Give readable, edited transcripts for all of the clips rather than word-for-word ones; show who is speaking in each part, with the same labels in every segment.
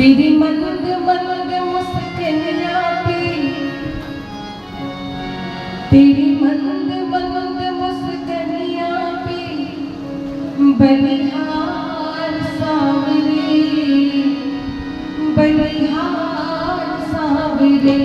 Speaker 1: तेरी मंद मंद मुस्कानियाँ पे, तेरी मंद मंद मुस्कानियाँ पे बलिहार सांवरे, बलिहार सांवरे।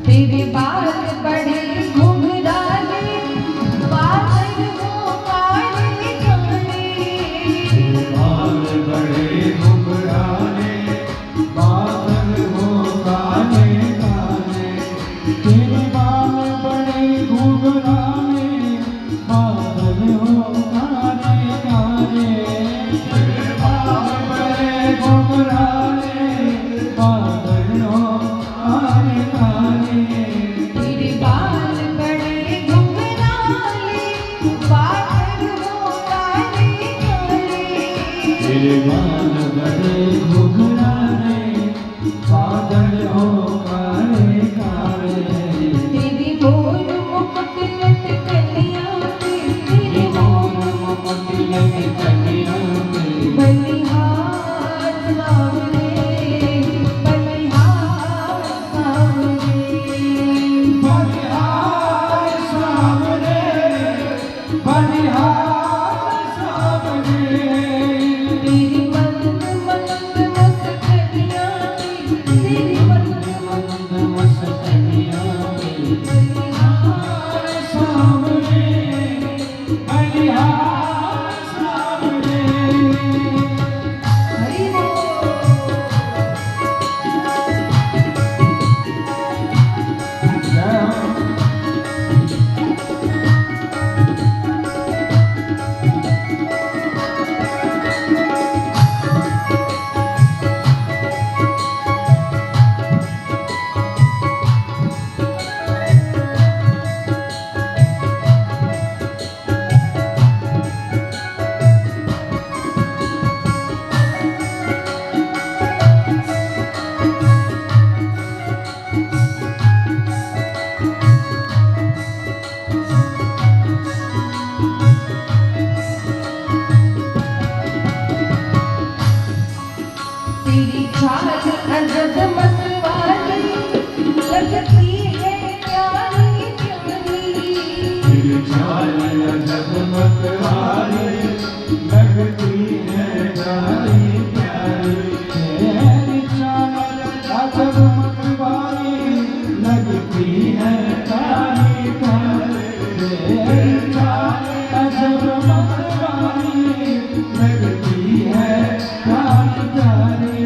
Speaker 1: तेरे बाल बड़े घुंघराले, बादल हो काले काले।
Speaker 2: बाल बड़े घुंघराले, बादल हो काले काले। तेरे बाल बड़े घुंघराले, बादल हो काले काले। तेरे बाल बड़े घुंघराले, बादल हो काले काले।
Speaker 1: तेरे बाल बड़े घुंघराले, बादल हो काले काले।
Speaker 2: तेरे बाल बड़े घुंघराले, बादल हो काले काले।
Speaker 1: तेरी मोर मुकुट लटकनियाँ पे, तेरी मोर मुकुट
Speaker 2: लटकनियाँ पे
Speaker 1: बलिहार सांवरे, बलिहार सांवरे।
Speaker 2: बलिहार सांवरे, बलिहार सांवरे।
Speaker 1: तेरी मंद मंद मुस्कानियाँ पे, तेरी मंद मंद
Speaker 2: मुस्कानियाँ पे
Speaker 1: बलिहार
Speaker 2: सांवरे, बलिहार सांवरे।
Speaker 1: हरि बोल।
Speaker 2: जय हो।
Speaker 1: तेरी चाल अजब मतवाली, लगती है प्यारी प्यारी।
Speaker 2: तेरी चाल अजब मतवाली, लगती है प्यारी प्यारी। तेरी चाल अजब मतवाली, लगती है प्यारी प्यारी। तेरी चाल अजब मतवाली, लगती है प्यारी प्यारी।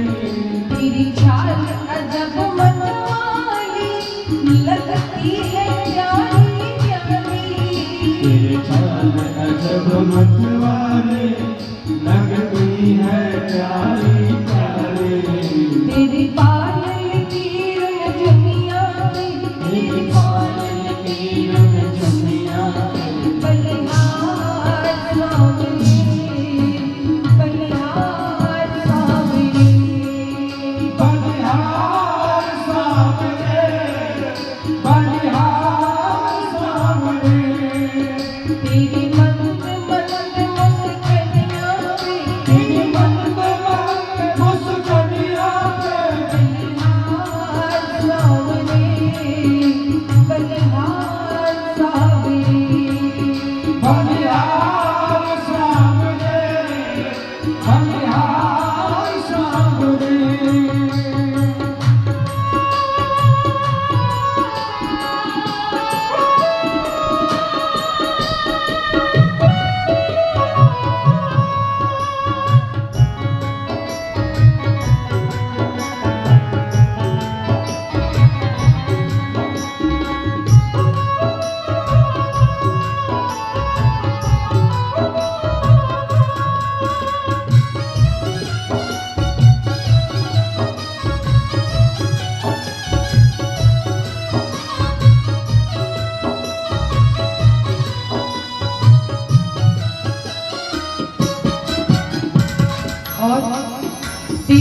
Speaker 1: तेरी चाल अजब मतवाली, लगती है प्यारी प्यारी।
Speaker 2: तेरे चाल अजब मतवाली,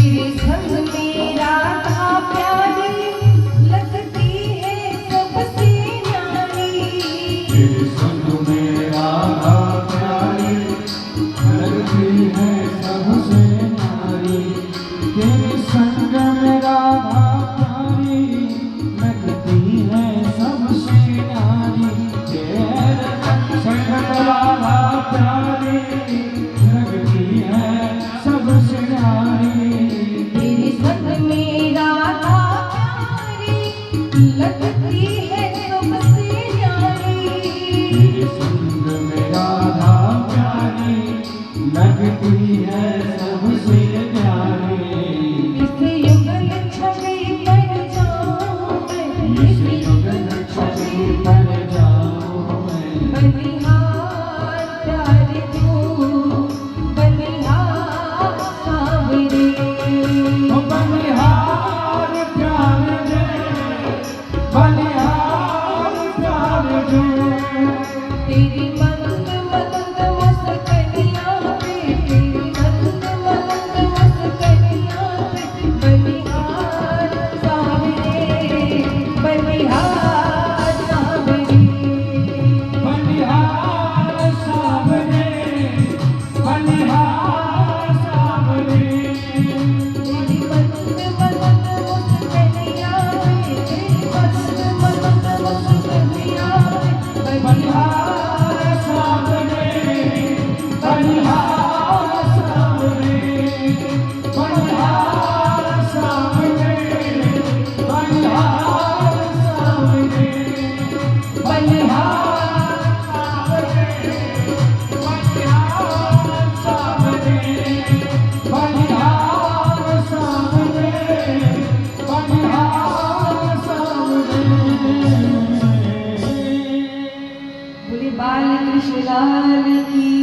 Speaker 1: तेरे संग में राधा प्यारी लगती है सबसे न्यारी।
Speaker 2: तेरे संग में राधा प्यारी लगती है सबसे न्यारी। तेरे संग में राधा प्यारी लगती है सबसे न्यारी। तेरे संग में राधा प्यारी लगती है सबसे न्यारी।
Speaker 1: तेरे संग में राधा प्यारी लगती है सबसे न्यारी।
Speaker 2: तेरे संग में राधा प्यारी लगती है सबसे न्यारी।
Speaker 1: इस युगल छवि पर जाऊं मैं,
Speaker 2: इस युगल छवि पर जाऊं मैं।
Speaker 1: बलिहार प्यारे तू, बलिहार सावरे।
Speaker 2: ओ बलिहार प्यार दे, बलिहार प्यार दे।
Speaker 1: तेरी मंद मंद मुस्कानियाँ पे, तेरी मंद मंद मुस्कानियाँ पे, बलिहार सावरे, बलिहार सावरे।
Speaker 2: बलिहार सावरे, बलिहार सावरे।
Speaker 1: तेरी मंद मंद मुस्कानियाँ पे, तेरी मंद मंद मुस्कानियाँ पे,
Speaker 2: बलिहार सावरे, बलिहार सावरे, बलिहार सावरे, बलिहार सावरे, बलिहार सावरे, बलिहार सावरे, बलिहार सावरे।
Speaker 1: बोले बाल कृष्ण लाल की।